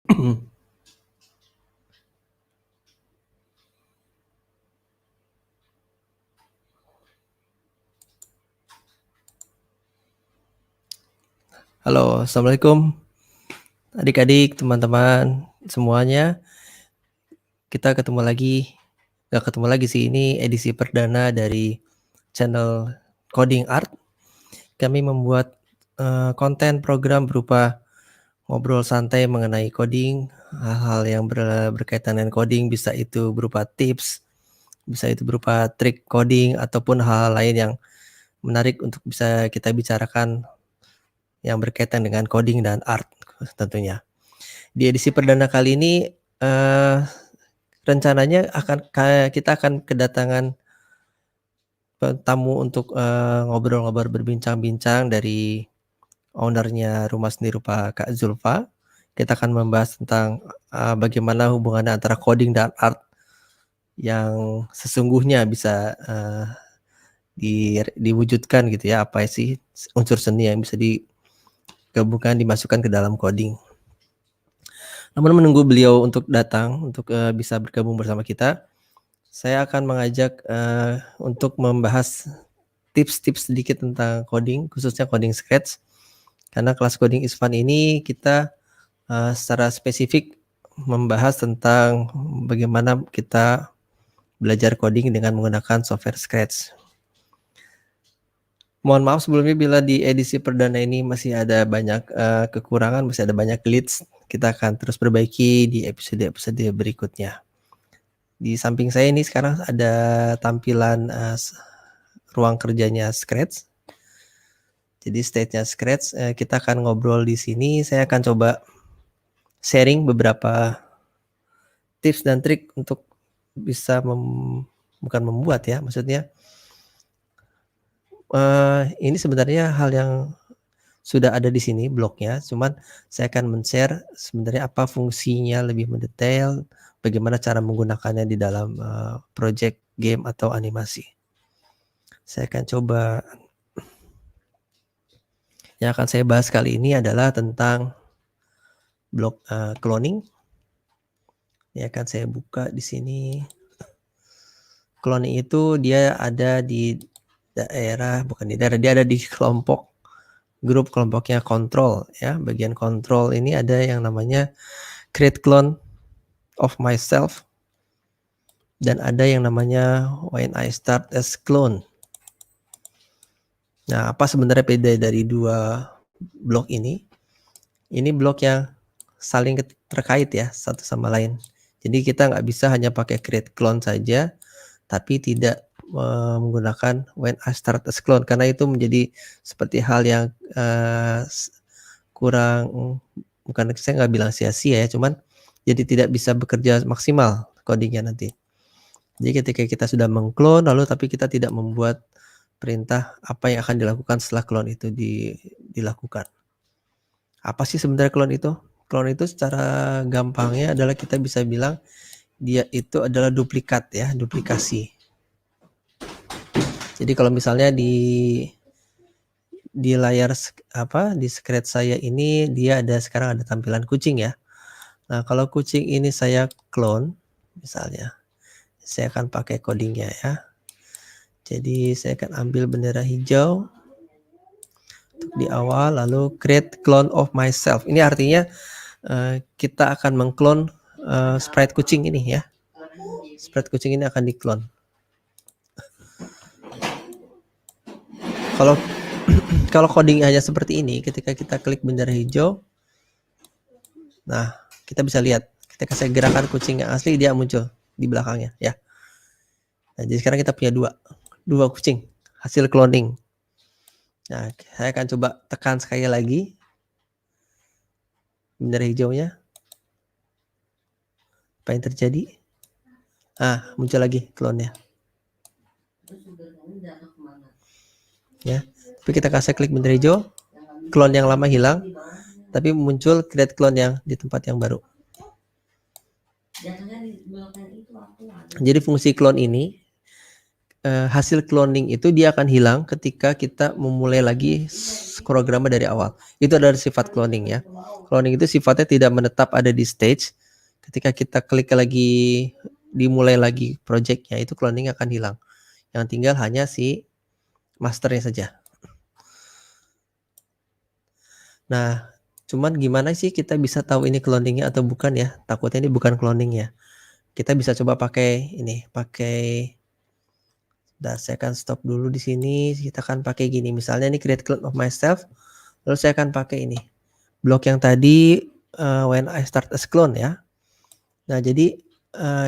Halo, assalamualaikum adik-adik, teman-teman semuanya. Kita ketemu lagi, nggak ketemu lagi sih, ini edisi perdana dari channel Coding Art. Kami membuat konten program berupa ngobrol santai mengenai coding, hal-hal yang berkaitan dengan coding, bisa itu berupa tips, bisa itu berupa trik coding, ataupun hal-hal lain yang menarik untuk bisa kita bicarakan yang berkaitan dengan coding dan art tentunya. Di edisi perdana kali ini, rencananya kita akan kedatangan tamu untuk, ngobrol-ngobrol berbincang-bincang dari owner-nya Rumah Seni Rupa Kak Zulfa. Kita akan membahas tentang, bagaimana hubungannya antara coding dan art yang sesungguhnya bisa, diwujudkan gitu ya, apa sih unsur seni yang bisa digabungkan, dimasukkan ke dalam coding. Namun menunggu beliau untuk datang, untuk, bisa bergabung bersama kita, saya akan mengajak, untuk membahas tips-tips sedikit tentang coding, khususnya coding Scratch. Karena kelas Coding is Fun ini kita, secara spesifik membahas tentang bagaimana kita belajar coding dengan menggunakan software Scratch. Mohon maaf sebelumnya bila di edisi perdana ini masih ada banyak, kekurangan, masih ada banyak glitch, kita akan terus perbaiki di episode-episode berikutnya. Di samping saya ini sekarang ada tampilan, ruang kerjanya Scratch. Jadi stage-nya Scratch, kita akan ngobrol di sini, saya akan coba sharing beberapa tips dan trik untuk bisa bukan membuat ya, maksudnya, ini sebenarnya hal yang sudah ada di sini blognya, cuman saya akan men-share sebenarnya apa fungsinya lebih mendetail, bagaimana cara menggunakannya di dalam, project game atau animasi. Saya akan coba yang akan saya bahas kali ini adalah tentang blog, cloning. Ini akan saya buka di sini. Cloning itu dia ada di daerah, bukan di daerah, dia ada di kelompok, grup kelompoknya control ya. Bagian control ini ada yang namanya create clone of myself dan ada yang namanya when I start as clone. Nah, apa sebenarnya beda dari dua blok ini? Ini blok yang saling terkait ya satu sama lain. Jadi kita nggak bisa hanya pakai create clone saja, tapi tidak menggunakan when I start as clone, karena itu menjadi seperti hal yang, kurang, bukan, saya nggak bilang sia-sia ya, cuman jadi tidak bisa bekerja maksimal coding-nya nanti. Jadi ketika kita sudah meng-clone lalu tapi kita tidak membuat perintah apa yang akan dilakukan setelah clone itu dilakukan. Apa sih sebenarnya clone itu? Clone itu secara gampangnya adalah kita bisa bilang dia itu adalah duplikat ya, duplikasi. Jadi kalau misalnya di layar di Scratch saya ini dia sekarang ada tampilan kucing ya. Nah, kalau kucing ini saya clone misalnya, saya akan pakai codingnya ya. Jadi saya akan ambil bendera hijau untuk di awal, lalu create clone of myself. Ini artinya kita akan mengclone sprite kucing ini ya. Sprite kucing ini akan di-clone. Kalau coding hanya seperti ini, ketika kita klik bendera hijau, nah kita bisa lihat ketika saya gerakan kucing yang asli dia muncul di belakangnya ya. Nah, jadi sekarang kita punya dua kucing hasil cloning. Nah, saya akan coba tekan sekali lagi bendera hijaunya. Apa yang terjadi? Muncul lagi clone-nya. Ya, tapi kita kasih klik bendera hijau, clone yang lama hilang, tapi muncul create clone yang di tempat yang baru. Jadi fungsi clone ini hasil cloning itu dia akan hilang ketika kita memulai lagi programnya dari awal. Itu adalah sifat cloning ya. Cloning itu sifatnya tidak menetap ada di stage. Ketika kita klik lagi, dimulai lagi projectnya, itu cloning akan hilang. Yang tinggal hanya si masternya saja. Nah, cuman gimana sih kita bisa tahu ini cloningnya atau bukan ya? Takutnya ini bukan cloning ya. Kita bisa coba pakai ini, saya akan stop dulu di sini. Kita akan pakai gini, misalnya ini create clone of myself. Lalu saya akan pakai ini, blok yang tadi when I start as clone ya. Nah, jadi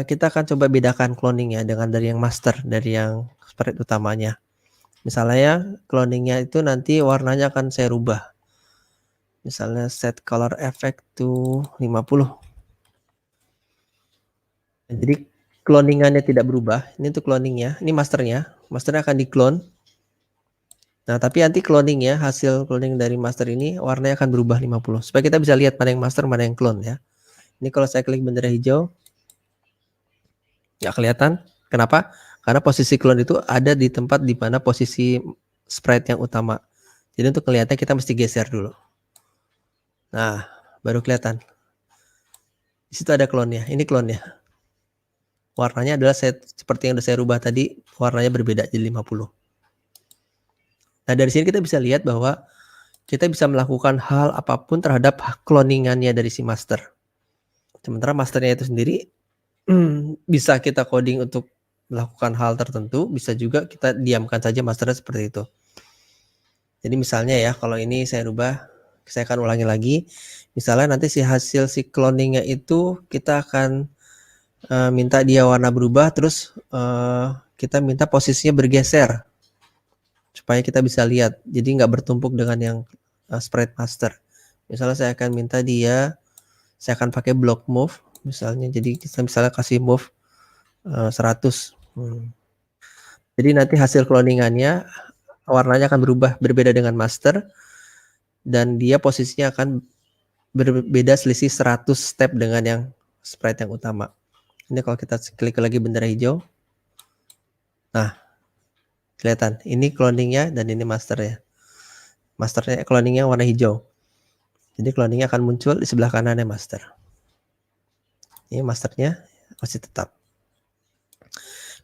kita akan coba bedakan cloning ya dengan dari yang master, dari yang sprite utamanya. Misalnya cloningnya itu nanti warnanya akan saya rubah. Misalnya set color effect to 50. Jadi cloningannya tidak berubah. Ini untuk cloningnya. Ini masternya. Masternya akan di-clone. Nah, tapi nanti cloning ya, hasil cloning dari master ini warnanya akan berubah 50. Supaya kita bisa lihat mana yang master, mana yang clone ya. Ini kalau saya klik bendera hijau, nggak kelihatan. Kenapa? Karena posisi clone itu ada di tempat di mana posisi sprite yang utama. Jadi untuk kelihatan kita mesti geser dulu. Nah, baru kelihatan. Di situ ada clone-nya. Ini clone-nya. Warnanya adalah seperti yang udah saya rubah tadi, warnanya berbeda jadi 50. Nah, dari sini kita bisa lihat bahwa kita bisa melakukan hal apapun terhadap cloningannya dari si master. Sementara masternya itu sendiri bisa kita coding untuk melakukan hal tertentu, bisa juga kita diamkan saja masternya seperti itu. Jadi misalnya ya, kalau ini saya rubah, saya akan ulangi lagi. Misalnya nanti si hasil si cloningnya itu kita akan minta dia warna berubah, terus kita minta posisinya bergeser supaya kita bisa lihat. Jadi nggak bertumpuk dengan yang sprite master. Misalnya saya akan minta dia, saya akan pakai block move misalnya. Jadi kita misalnya kasih move 100. Jadi nanti hasil cloningannya warnanya akan berubah, berbeda dengan master, dan dia posisinya akan berbeda selisih 100 step dengan yang sprite yang utama. Ini kalau kita klik lagi bendera hijau, nah kelihatan ini cloningnya dan ini masternya. Masternya cloningnya warna hijau. Jadi cloningnya akan muncul di sebelah kanannya master. Ini masternya masih tetap.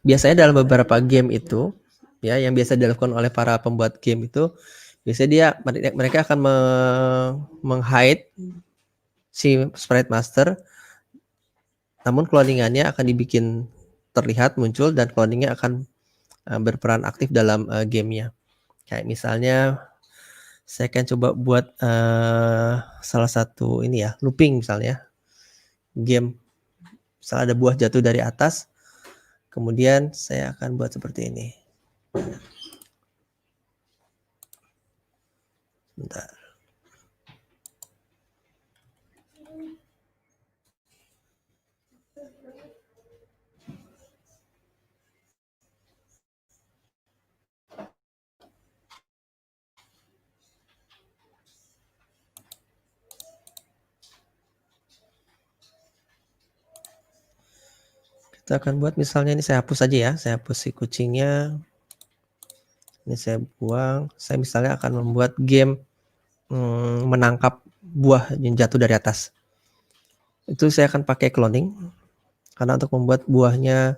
Biasanya dalam beberapa game itu, ya yang biasa dilakukan oleh para pembuat game itu, biasanya mereka akan meng-hide si sprite master, namun cloningannya akan dibikin terlihat muncul dan cloningnya akan berperan aktif dalam gamenya. Kayak misalnya saya akan coba buat salah satu ini ya, looping misalnya. Game misalnya ada buah jatuh dari atas, kemudian saya akan buat seperti ini. Bentar. Kita akan buat misalnya ini saya hapus saja ya, saya hapus si kucingnya. Ini saya buang. Saya misalnya akan membuat game menangkap buah yang jatuh dari atas. Itu saya akan pakai cloning karena untuk membuat buahnya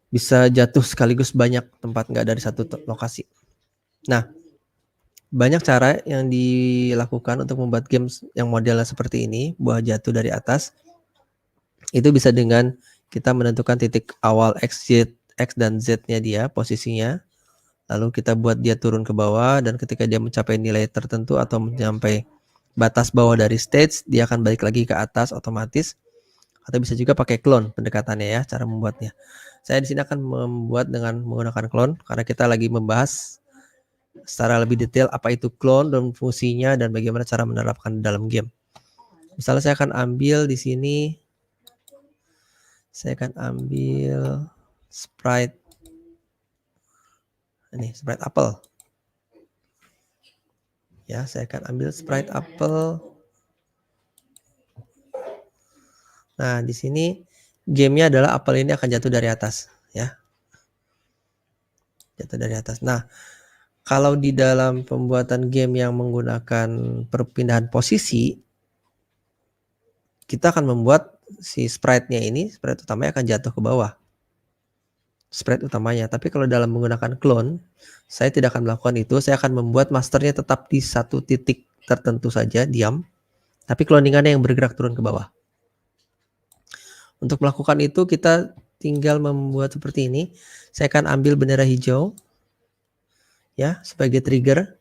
bisa jatuh sekaligus banyak tempat, nggak dari satu lokasi. Nah, banyak cara yang dilakukan untuk membuat games yang modelnya seperti ini, buah jatuh dari atas. Itu bisa dengan kita menentukan titik awal X dan Z-nya dia, posisinya. Lalu kita buat dia turun ke bawah, dan ketika dia mencapai nilai tertentu atau mencapai batas bawah dari stage, dia akan balik lagi ke atas otomatis. Atau bisa juga pakai clone pendekatannya ya, cara membuatnya. Saya di sini akan membuat dengan menggunakan clone karena kita lagi membahas secara lebih detail apa itu clone dan fungsinya dan bagaimana cara menerapkan dalam game. Misalnya saya akan ambil di sini, saya akan ambil sprite ini, sprite apple. Ya, saya akan ambil sprite apple. Nah, di sini gamenya adalah apel ini akan jatuh dari atas, ya. jatuh dari atas. Nah, kalau di dalam pembuatan game yang menggunakan perpindahan posisi, kita akan membuat si sprite-nya ini, sprite utamanya akan jatuh ke bawah. Sprite utamanya. Tapi kalau dalam menggunakan clone, saya tidak akan melakukan itu. Saya akan membuat masternya tetap di satu titik tertentu saja, diam. Tapi cloningannya yang bergerak turun ke bawah. Untuk melakukan itu kita tinggal membuat seperti ini. Saya akan ambil bendera hijau ya sebagai trigger.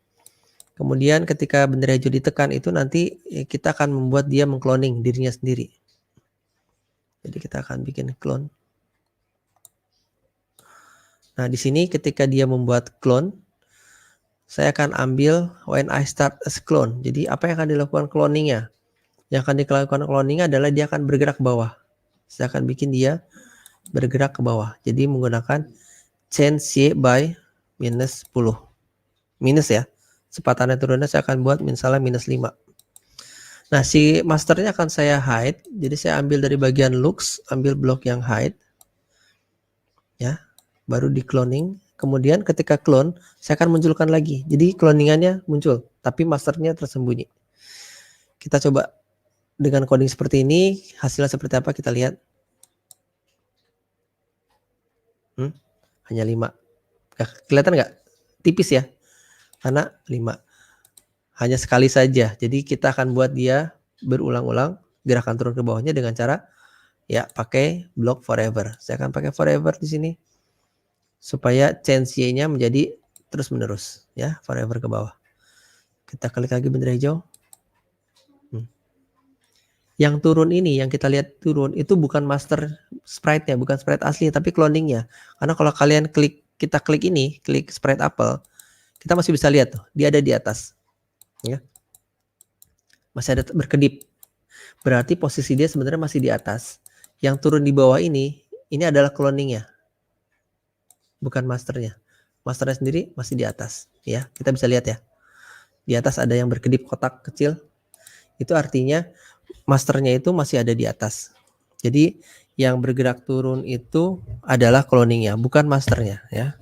Kemudian ketika bendera hijau ditekan itu nanti kita akan membuat dia mengcloning dirinya sendiri. Jadi kita akan bikin clone. Nah, di sini ketika dia membuat clone, saya akan ambil when I start as clone. Jadi apa yang akan dilakukan cloningnya? Yang akan dilakukan cloningnya adalah dia akan bergerak ke bawah. Saya akan bikin dia bergerak ke bawah. Jadi menggunakan change Y by minus 10. Minus ya. Kecepatannya turunnya saya akan buat misalnya minus 5. Nah, si masternya akan saya hide. Jadi saya ambil dari bagian looks, ambil blok yang hide. Ya, baru di cloning. Kemudian ketika clone, saya akan munculkan lagi. Jadi cloningannya muncul, tapi masternya tersembunyi. Kita coba dengan coding seperti ini, hasilnya seperti apa kita lihat. Hanya 5. Kelihatan nggak? Tipis ya, karena 5. Hanya sekali saja. Jadi kita akan buat dia berulang-ulang, gerakan turun ke bawahnya dengan cara ya pakai block forever. Saya akan pakai forever di sini supaya change Y-nya menjadi terus menerus ya, forever ke bawah. Kita klik lagi bendera hijau. Yang turun ini, yang kita lihat turun itu bukan master sprite-nya, bukan sprite asli, tapi cloningnya. Karena kalau kalian kita klik ini, klik sprite apple, kita masih bisa lihat tuh, dia ada di atas. Ya. Masih ada berkedip. Berarti posisi dia sebenarnya masih di atas. Yang turun di bawah ini adalah cloningnya. Bukan masternya. Masternya sendiri masih di atas. Ya, kita bisa lihat ya. Di atas ada yang berkedip kotak kecil. Itu artinya masternya itu masih ada di atas. Jadi yang bergerak turun itu adalah cloningnya, bukan masternya ya.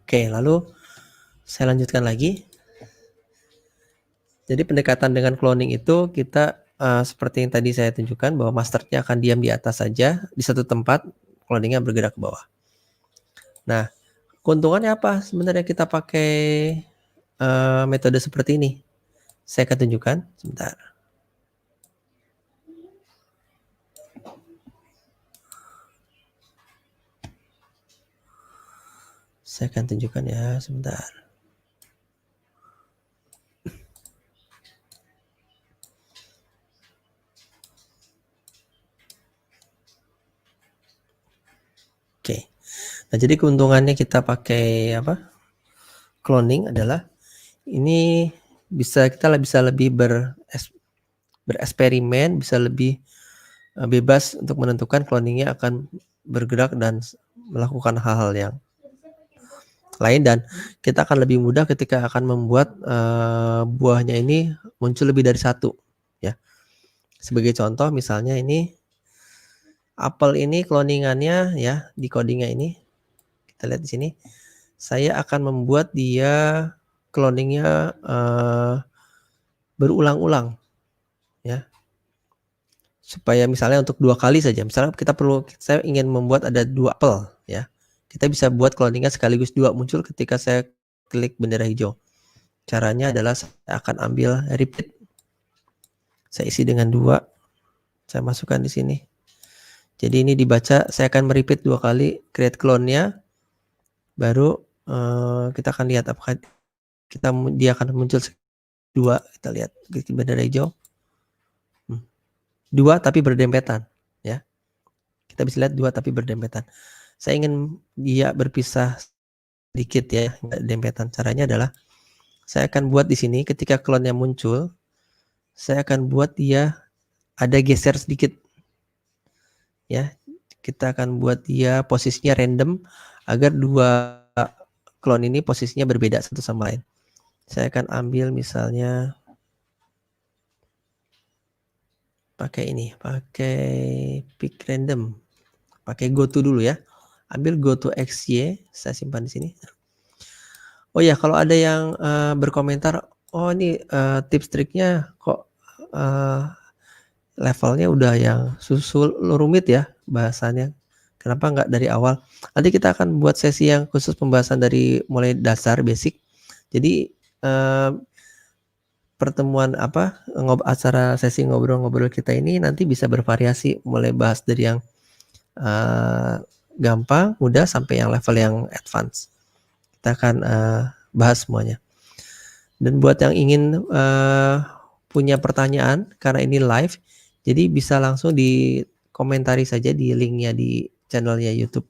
Oke, lalu saya lanjutkan lagi. Jadi pendekatan dengan cloning itu kita seperti yang tadi saya tunjukkan bahwa masternya akan diam di atas saja di satu tempat, cloningnya bergerak ke bawah. Nah, keuntungannya apa? Sebenarnya kita pakai metode seperti ini. Saya akan tunjukkan sebentar. Saya akan tunjukkan ya sebentar. Oke. Nah, jadi keuntungannya kita pakai apa? Cloning adalah ini kita bisa lebih bereksperimen, bisa lebih bebas untuk menentukan cloningnya akan bergerak dan melakukan hal-hal yang lain, dan kita akan lebih mudah ketika akan membuat buahnya ini muncul lebih dari satu ya. Sebagai contoh misalnya ini apel ini cloningannya ya, di codingnya ini kita lihat di sini. Saya akan membuat dia cloningnya berulang-ulang ya. Supaya misalnya untuk 2 kali saja. Misalnya saya ingin membuat ada 2 apel ya. Kita bisa buat cloningnya sekaligus 2 muncul ketika saya klik bendera hijau. Caranya adalah saya akan ambil repeat. Saya isi dengan 2. Saya masukkan di sini. Jadi ini dibaca, saya akan merepeat 2 kali, create clone-nya. Baru kita akan lihat apakah dia akan muncul 2. Kita lihat klik bendera hijau. 2 tapi berdempetan ya. Kita bisa lihat 2 tapi berdempetan. Saya ingin dia berpisah sedikit ya, enggak dempetan. Caranya adalah saya akan buat di sini ketika clone-nya muncul, saya akan buat dia ada geser sedikit. Ya. Kita akan buat dia posisinya random agar 2 clone ini posisinya berbeda satu sama lain. Saya akan ambil misalnya pakai ini, pakai pick random, pakai goto dulu ya. Ambil goto XY, saya simpan di sini. Oh ya, kalau ada yang berkomentar, oh ini tips triknya kok levelnya udah yang rumit ya bahasannya. Kenapa nggak dari awal? Nanti kita akan buat sesi yang khusus pembahasan dari mulai dasar basic. Jadi pertemuan acara sesi ngobrol-ngobrol kita ini nanti bisa bervariasi, mulai bahas dari yang gampang, mudah sampai yang level yang advance. Kita akan bahas semuanya. Dan buat yang ingin punya pertanyaan, karena ini live, jadi bisa langsung dikomentari saja di linknya di channelnya YouTube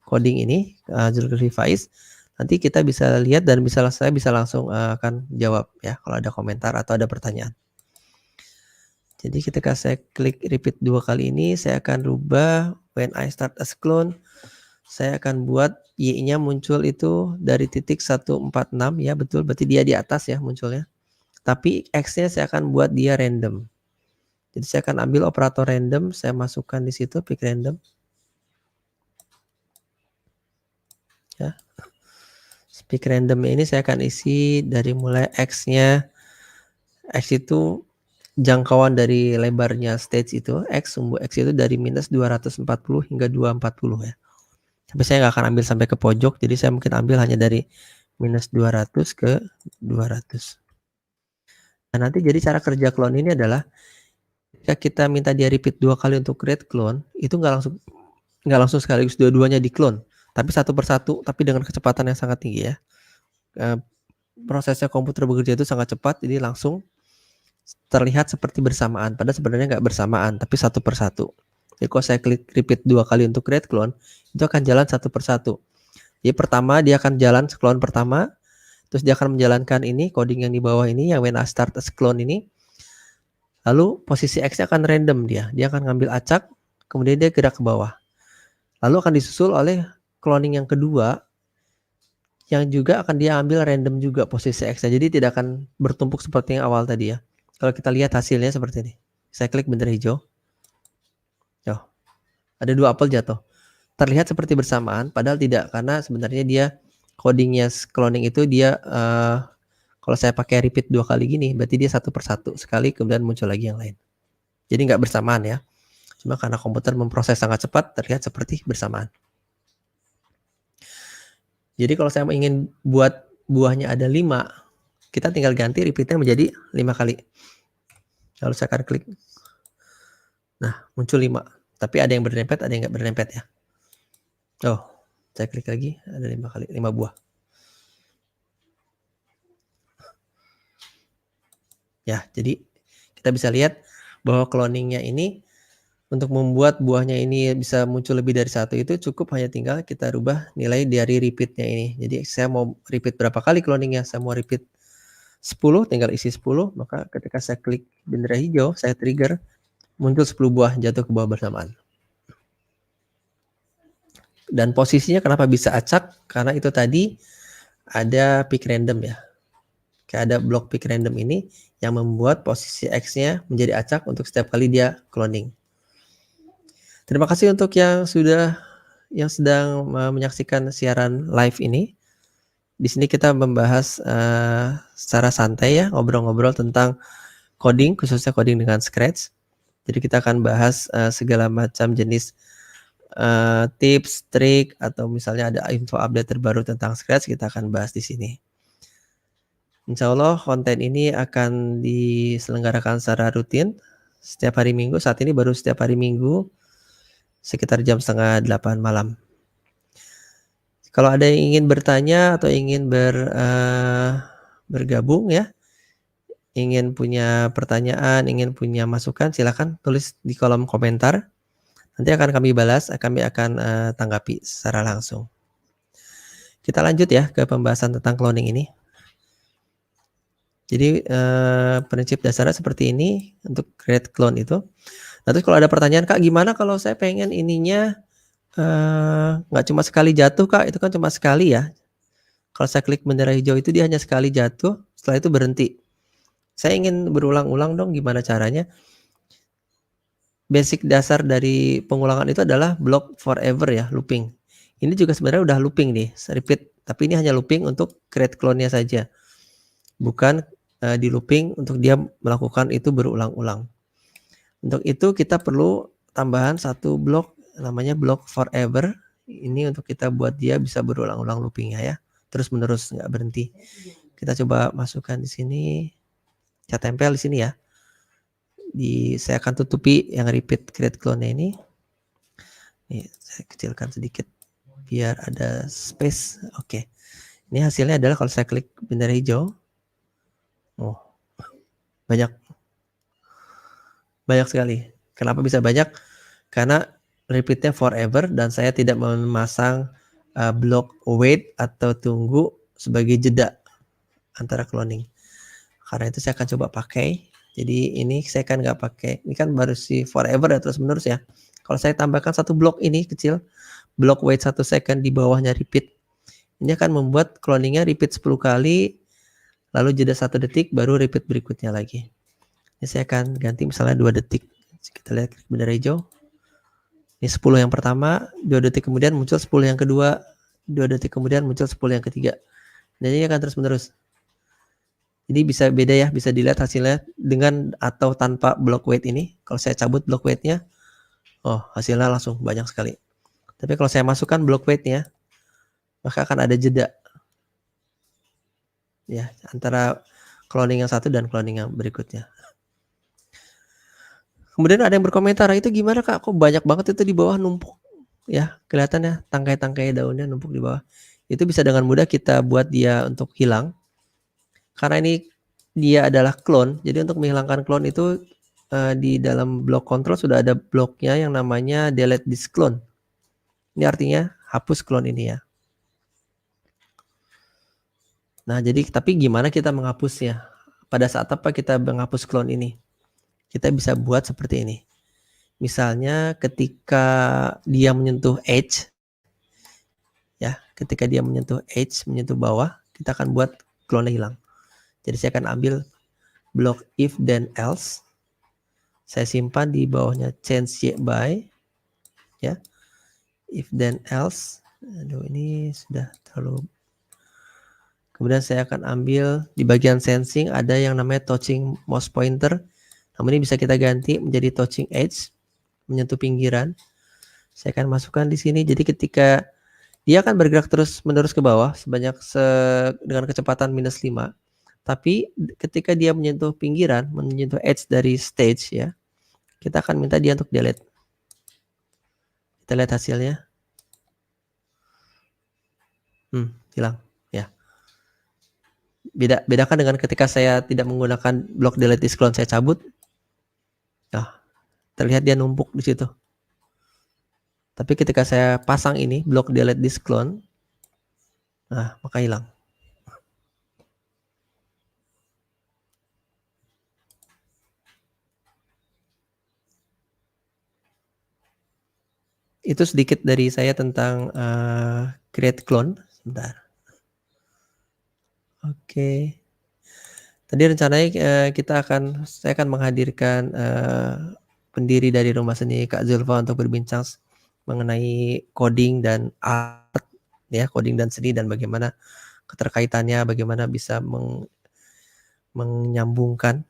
coding ini, Zulkifli Faiz. Nanti kita bisa lihat dan saya bisa langsung akan jawab ya kalau ada komentar atau ada pertanyaan. Jadi ketika saya klik repeat 2 kali ini, saya akan rubah when I start as clone. Saya akan buat Y-nya muncul itu dari titik 146 ya, betul, berarti dia di atas ya munculnya. Tapi X-nya saya akan buat dia random. Jadi saya akan ambil operator random, saya masukkan di situ pick random. Ya. Pick random ini saya akan isi dari mulai X-nya. X itu jangkauan dari lebarnya stage itu, sumbu X itu dari minus 240 hingga 240 ya. Tapi saya nggak akan ambil sampai ke pojok, jadi saya mungkin ambil hanya dari minus 200 ke 200. Nah nanti jadi cara kerja clone ini adalah ketika kita minta dia repeat 2 kali untuk create clone, itu nggak langsung sekaligus dua-duanya di clone, tapi satu persatu, tapi dengan kecepatan yang sangat tinggi ya. Prosesnya komputer bekerja itu sangat cepat, jadi langsung terlihat seperti bersamaan, padahal sebenarnya nggak bersamaan, tapi satu persatu. Jadi kalau saya klik repeat 2 kali untuk create clone, itu akan jalan satu persatu. Jadi pertama dia akan jalan clone pertama, terus dia akan menjalankan ini, coding yang di bawah ini, yang when I start as clone ini. Lalu posisi X-nya akan random dia akan ngambil acak, kemudian dia gerak ke bawah. Lalu akan disusul oleh cloning yang kedua, yang juga akan dia ambil random juga posisi X-nya. Jadi tidak akan bertumpuk seperti yang awal tadi ya. Kalau kita lihat hasilnya seperti ini. Saya klik bendera hijau. Yo, ada 2 apel jatuh. Terlihat seperti bersamaan, padahal tidak, karena sebenarnya dia codingnya cloning itu dia kalau saya pakai repeat 2 kali gini, berarti dia satu persatu sekali, kemudian muncul lagi yang lain. Jadi nggak bersamaan ya. Cuma karena komputer memproses sangat cepat, terlihat seperti bersamaan. Jadi kalau saya ingin buat buahnya ada 5, kita tinggal ganti repeatnya menjadi 5 kali. Lalu saya akan klik. Nah, muncul 5. Tapi ada yang berdempet, ada yang nggak berdempet ya. Oh, saya klik lagi, ada 5 kali, 5 buah. Ya, jadi kita bisa lihat bahwa cloningnya ini untuk membuat buahnya ini bisa muncul lebih dari 1 itu cukup hanya tinggal kita rubah nilai dari repeatnya ini. Jadi saya mau repeat berapa kali cloningnya, saya mau repeat 10, tinggal isi 10, maka ketika saya klik bendera hijau, saya trigger, muncul 10 buah jatuh ke bawah bersamaan. Dan posisinya kenapa bisa acak? Karena itu tadi ada pick random ya. Kayak ada blok pick random ini yang membuat posisi X-nya menjadi acak untuk setiap kali dia cloning. Terima kasih untuk yang sedang menyaksikan siaran live ini. Di sini kita membahas secara santai ya, ngobrol-ngobrol tentang coding, khususnya coding dengan Scratch. Jadi kita akan bahas segala macam jenis tips, trik, atau misalnya ada info update terbaru tentang Scratch, kita akan bahas di sini. Insya Allah konten ini akan diselenggarakan secara rutin setiap hari Minggu. Saat ini baru setiap hari Minggu sekitar jam 7:30 malam. Kalau ada yang ingin bertanya atau ingin bergabung ya, ingin punya pertanyaan, ingin punya masukan, silakan tulis di kolom komentar. Nanti akan kami balas, kami akan tanggapi secara langsung. Kita lanjut ya ke pembahasan tentang cloning ini. Jadi prinsip dasarnya seperti ini untuk create clone itu. Nah, terus kalau ada pertanyaan, Kak, gimana kalau saya pengen ininya nggak cuma sekali jatuh, Kak? Itu kan cuma sekali ya. Kalau saya klik bendera hijau itu dia hanya sekali jatuh, setelah itu berhenti. Saya ingin berulang-ulang dong, gimana caranya? Basic dasar dari pengulangan itu adalah block forever ya, looping. Ini juga sebenarnya udah looping nih, repeat, tapi ini hanya looping untuk create clone-nya saja. Bukan di looping untuk dia melakukan itu berulang-ulang. Untuk itu kita perlu tambahan satu blok namanya block forever. Ini untuk kita buat dia bisa berulang-ulang loopingnya ya, terus menerus nggak berhenti. Kita coba masukkan di sini, saya tempel di sini ya. Saya akan tutupi yang repeat create clone-nya ini. Nih, saya kecilkan sedikit biar ada space. Oke. Ini hasilnya adalah kalau saya klik bendera hijau. Oh, banyak sekali. Kenapa bisa banyak? Karena repeatnya forever dan saya tidak memasang blok wait atau tunggu sebagai jeda antara cloning. Karena itu saya akan coba pakai. Jadi ini saya kan nggak pakai. Ini kan baru si forever ya, terus menerus ya. Kalau saya tambahkan satu blok ini kecil, blok wait 1 second di bawahnya repeat, ini akan membuat cloningnya repeat 10 kali, lalu jeda 1 detik, baru repeat berikutnya lagi. Ini saya akan ganti misalnya 2 detik. Kita lihat bendera hijau. Ini 10 yang pertama, 2 detik kemudian muncul 10 yang kedua, 2 detik kemudian muncul 10 yang ketiga. Dan ini akan terus menerus. Jadi bisa beda ya, bisa dilihat hasilnya dengan atau tanpa block wait ini. Kalau saya cabut block wait-nya, oh hasilnya langsung banyak sekali. Tapi kalau saya masukkan block wait-nya, maka akan ada jeda ya antara cloning yang satu dan cloning yang berikutnya. Kemudian ada yang berkomentar, itu gimana Kak, kok banyak banget itu di bawah numpuk ya, kelihatan ya tangkai-tangkai daunnya numpuk di bawah. Itu bisa dengan mudah kita buat dia untuk hilang. Karena ini dia adalah clone, jadi untuk menghilangkan clone itu di dalam block control sudah ada bloknya yang namanya delete this clone. Ini artinya hapus clone ini ya. Nah, jadi tapi gimana kita menghapusnya? Pada saat apa kita menghapus clone ini? Kita bisa buat seperti ini. Misalnya ketika dia menyentuh edge, ya, ketika dia menyentuh edge, menyentuh bawah, kita akan buat clone hilang. Jadi saya akan ambil blok if then else, saya simpan di bawahnya change by, ya, if then else. Aduh, ini sudah terlalu. Kemudian saya akan ambil di bagian sensing ada yang namanya touching mouse pointer. Namun ini bisa kita ganti menjadi touching edge, menyentuh pinggiran. Saya akan masukkan di sini. Jadi ketika dia akan bergerak terus menerus ke bawah dengan kecepatan -5. Tapi ketika dia menyentuh pinggiran, menyentuh edge dari stage ya, kita akan minta dia untuk delete. Kita lihat hasilnya. Hilang ya. Bedakan dengan ketika saya tidak menggunakan blok delete this clone, saya cabut. Nah, terlihat dia numpuk di situ. Tapi ketika saya pasang ini blok delete this clone, nah maka hilang. Itu sedikit dari saya tentang create clone. Sebentar. Oke. Tadi rencananya saya akan menghadirkan pendiri dari Rumah Seni Kak Zulfa untuk berbincang mengenai coding dan art ya, coding dan seni dan bagaimana keterkaitannya, bagaimana bisa menyambungkan,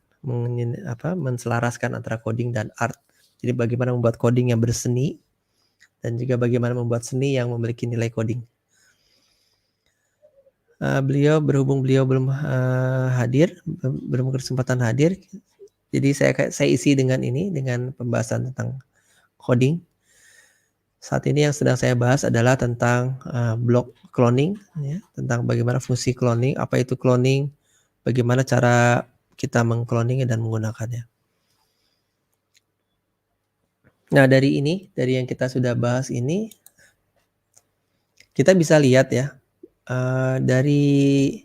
menselaraskan antara coding dan art. Jadi bagaimana membuat coding yang berseni dan juga bagaimana membuat seni yang memiliki nilai coding. Berhubung beliau belum berkesempatan hadir, jadi saya isi dengan pembahasan tentang coding. Saat ini yang sedang saya bahas adalah tentang block cloning, ya, tentang bagaimana fungsi cloning, apa itu cloning, bagaimana cara kita mengcloningnya dan menggunakannya. Nah, dari yang kita sudah bahas ini, kita bisa lihat ya, dari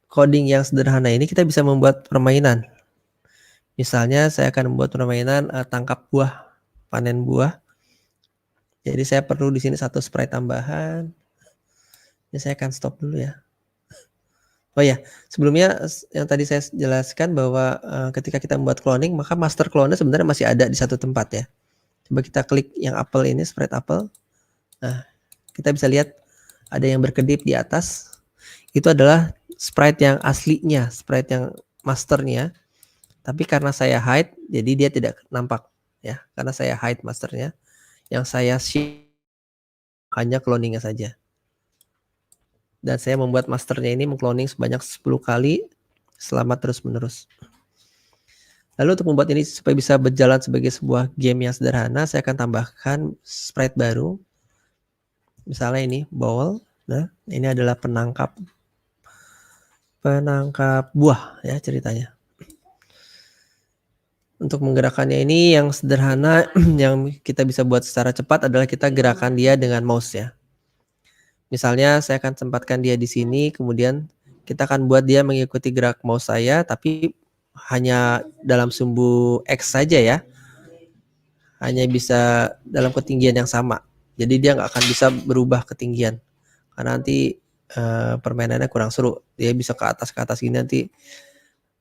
coding yang sederhana ini kita bisa membuat permainan. Misalnya saya akan membuat permainan tangkap buah, panen buah. Jadi saya perlu di sini satu sprite tambahan. Ini saya akan stop dulu ya. Oh ya, sebelumnya yang tadi saya jelaskan bahwa ketika kita membuat cloning, maka master clone-nya sebenarnya masih ada di satu tempat ya. Coba kita klik yang apel ini, sprite apel. Nah, kita bisa lihat ada yang berkedip di atas. Itu adalah sprite yang aslinya, sprite yang masternya. Tapi karena saya hide, jadi dia tidak nampak ya. Karena saya hide masternya, yang saya share hanya cloningnya saja. Dan saya membuat masternya ini mengcloning sebanyak 10 kali selama terus-menerus. Lalu untuk membuat ini supaya bisa berjalan sebagai sebuah game yang sederhana, saya akan tambahkan sprite baru. Misalnya ini bowl. Nah, ini adalah penangkap buah ya ceritanya. Untuk menggerakkannya ini yang sederhana yang kita bisa buat secara cepat adalah kita gerakan dia dengan mouse ya. Misalnya saya akan tempatkan dia di sini, kemudian kita akan buat dia mengikuti gerak mouse saya, tapi hanya dalam sumbu X saja ya. Hanya bisa dalam ketinggian yang sama. Jadi dia nggak akan bisa berubah ketinggian. Karena nanti permainannya kurang seru. Dia bisa ke atas gini nanti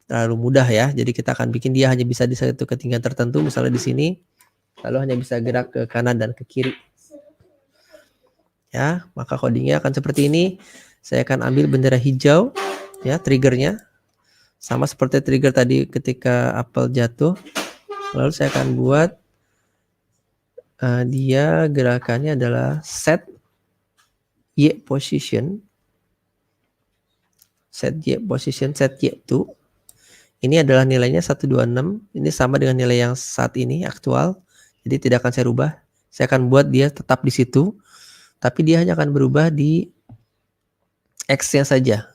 terlalu mudah ya. Jadi kita akan bikin dia hanya bisa di satu ketinggian tertentu, misalnya di sini. Lalu hanya bisa gerak ke kanan dan ke kiri. Ya, maka codingnya akan seperti ini. Saya akan ambil bendera hijau, ya, triggernya sama seperti trigger tadi ketika apel jatuh. Lalu saya akan buat dia gerakannya adalah set Y position, set Y2. Ini adalah nilainya 126. Ini sama dengan nilai yang saat ini aktual. Jadi tidak akan saya rubah. Saya akan buat dia tetap di situ. Tapi dia hanya akan berubah di X-nya saja.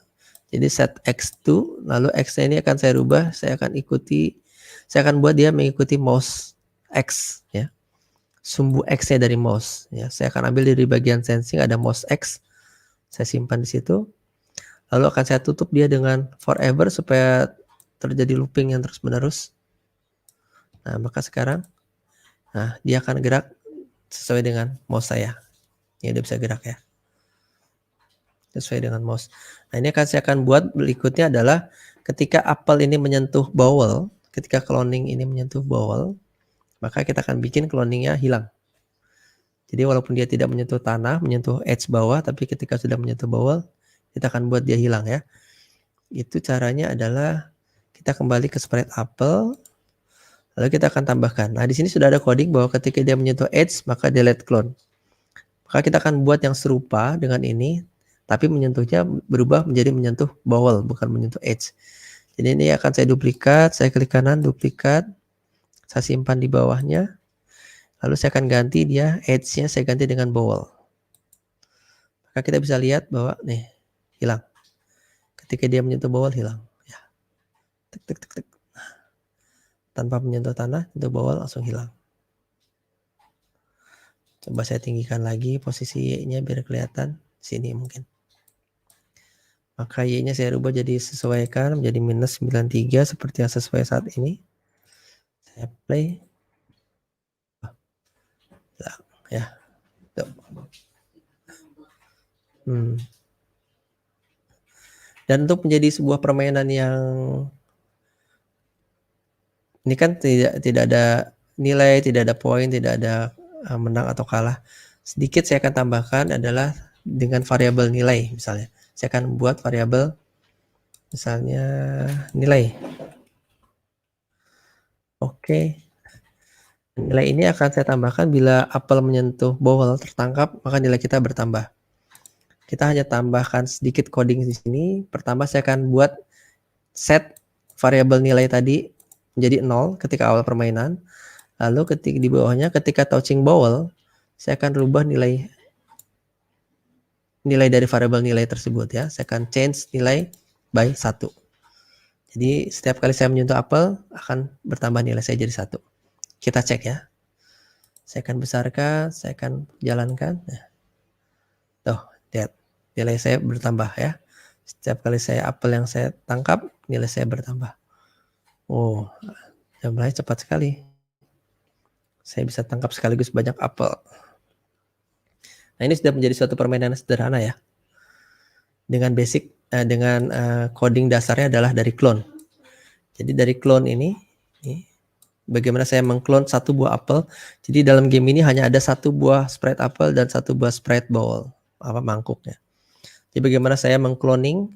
Jadi set X2, lalu X-nya ini akan saya rubah, saya akan buat dia mengikuti mouse X ya. Sumbu X-nya dari mouse ya. Saya akan ambil dari bagian sensing ada mouse X. Saya simpan di situ. Lalu akan saya tutup dia dengan forever supaya terjadi looping yang terus-menerus. Nah, maka sekarang dia akan gerak sesuai dengan mouse saya. Ini udah bisa gerak ya. Sesuai dengan mouse. Nah, ini saya akan buat berikutnya adalah ketika apel ini menyentuh bowl, ketika cloning ini menyentuh bowl, maka kita akan bikin cloningnya hilang. Jadi walaupun dia tidak menyentuh tanah, menyentuh edge bawah, tapi ketika sudah menyentuh bowl, kita akan buat dia hilang ya. Itu caranya adalah kita kembali ke sprite apel, lalu kita akan tambahkan. Nah, di sini sudah ada coding bahwa ketika dia menyentuh edge, maka dia let clone. Maka kita akan buat yang serupa dengan ini, tapi menyentuhnya berubah menjadi menyentuh bowl, bukan menyentuh edge. Jadi ini akan saya duplikat, saya klik kanan, duplikat, saya simpan di bawahnya, lalu saya akan ganti dia, edge-nya saya ganti dengan bowl. Maka kita bisa lihat bahwa nih, hilang. Ketika dia menyentuh bowl, hilang. Ya. Tek, tek, tek, tek. Tanpa menyentuh tanah, itu bowl langsung hilang. Coba saya tinggikan lagi posisi Y-nya biar kelihatan. Sini mungkin. Maka Y-nya saya rubah jadi sesuaikan menjadi minus 93 seperti yang sesuai saat ini. Saya play. Ya. Tuh. Dan untuk menjadi sebuah permainan yang ini kan tidak ada nilai, tidak ada poin, tidak ada menang atau kalah. Sedikit saya akan tambahkan adalah dengan variabel nilai misalnya. Saya akan buat variabel misalnya nilai. Oke. Nilai ini akan saya tambahkan bila apel menyentuh bowl tertangkap, maka nilai kita bertambah. Kita hanya tambahkan sedikit coding di sini. Pertama saya akan buat set variabel nilai tadi menjadi 0 ketika awal permainan. Lalu ketika di bawahnya ketika touching bowl, saya akan rubah nilai dari variabel nilai tersebut ya. Saya akan change nilai by 1. Jadi setiap kali saya menyentuh apel akan bertambah nilai saya jadi 1. Kita cek ya. Saya akan besarkan, saya akan jalankan. Nah. Tuh, lihat. Nilai saya bertambah ya. Setiap kali saya apel yang saya tangkap, nilai saya bertambah. Oh, jumlahnya cepat sekali. Saya bisa tangkap sekaligus banyak apel. Nah, ini sudah menjadi suatu permainan sederhana ya. dengan basic dengan coding dasarnya adalah dari clone. Jadi dari clone ini bagaimana saya mengclone satu buah apel. Jadi dalam game ini hanya ada satu buah sprite apel dan satu buah sprite bowl, mangkuknya. Jadi bagaimana saya mengcloning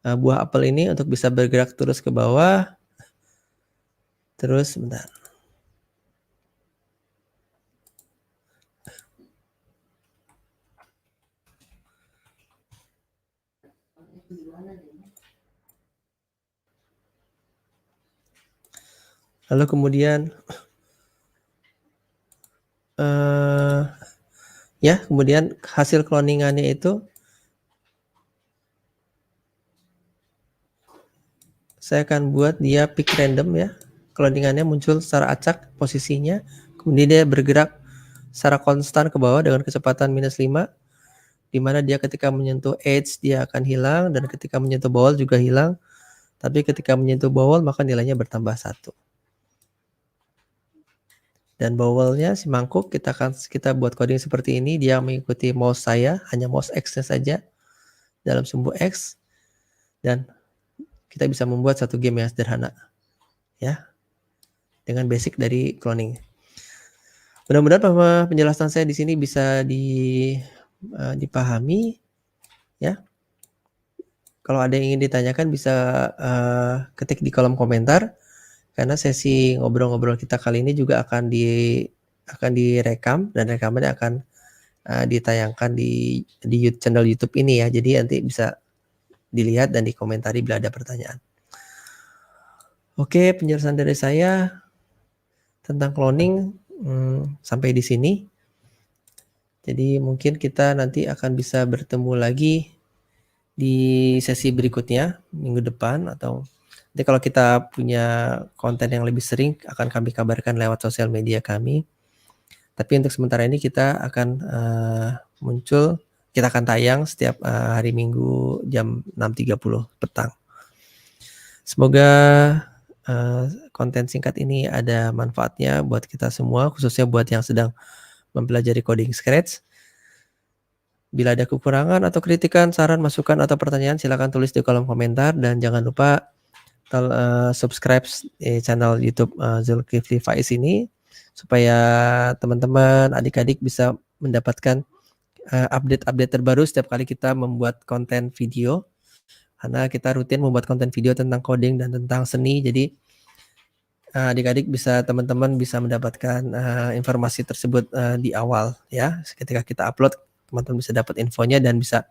buah apel ini untuk bisa bergerak terus ke bawah. Terus bentar. Lalu kemudian kemudian hasil cloningannya itu saya akan buat dia pick random ya. Cloningannya muncul secara acak posisinya, kemudian dia bergerak secara konstan ke bawah dengan kecepatan -5, di mana dia ketika menyentuh edge dia akan hilang dan ketika menyentuh bawah juga hilang. Tapi ketika menyentuh bawah maka nilainya bertambah 1. Dan bawelnya si mangkuk kita buat coding seperti ini, dia mengikuti mouse saya, hanya mouse X-nya saja dalam sumbu X, dan kita bisa membuat satu game yang sederhana ya dengan basic dari cloning. Mudah-mudahan bahwa penjelasan saya di sini bisa dipahami ya. Kalau ada yang ingin ditanyakan bisa ketik di kolom komentar, karena sesi ngobrol-ngobrol kita kali ini juga akan direkam dan rekamannya akan ditayangkan di channel YouTube ini ya. Jadi nanti bisa dilihat dan dikomentari bila ada pertanyaan. Oke, penjelasan dari saya tentang cloning sampai di sini. Jadi mungkin kita nanti akan bisa bertemu lagi di sesi berikutnya minggu depan, atau nanti kalau kita punya konten yang lebih sering akan kami kabarkan lewat sosial media kami. Tapi untuk sementara ini kita akan kita akan tayang setiap hari Minggu jam 6.30 petang. Semoga konten singkat ini ada manfaatnya buat kita semua, khususnya buat yang sedang mempelajari coding Scratch. Bila ada kekurangan atau kritikan, saran, masukan, atau pertanyaan, silakan tulis di kolom komentar. Dan jangan lupa subscribe channel YouTube Zulkifli Faiz ini, supaya teman-teman, adik-adik bisa mendapatkan update-update terbaru setiap kali kita membuat konten video. Karena kita rutin membuat konten video tentang coding dan tentang seni, jadi adik-adik teman-teman bisa mendapatkan informasi tersebut di awal ya. Ketika kita upload, teman-teman bisa dapat infonya dan bisa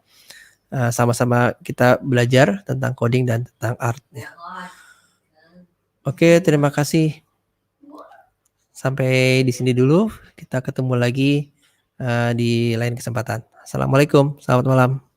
sama-sama kita belajar tentang coding dan tentang art ya. Oke, terima kasih. Sampai di sini dulu. Kita ketemu lagi di lain kesempatan. Assalamualaikum, selamat malam.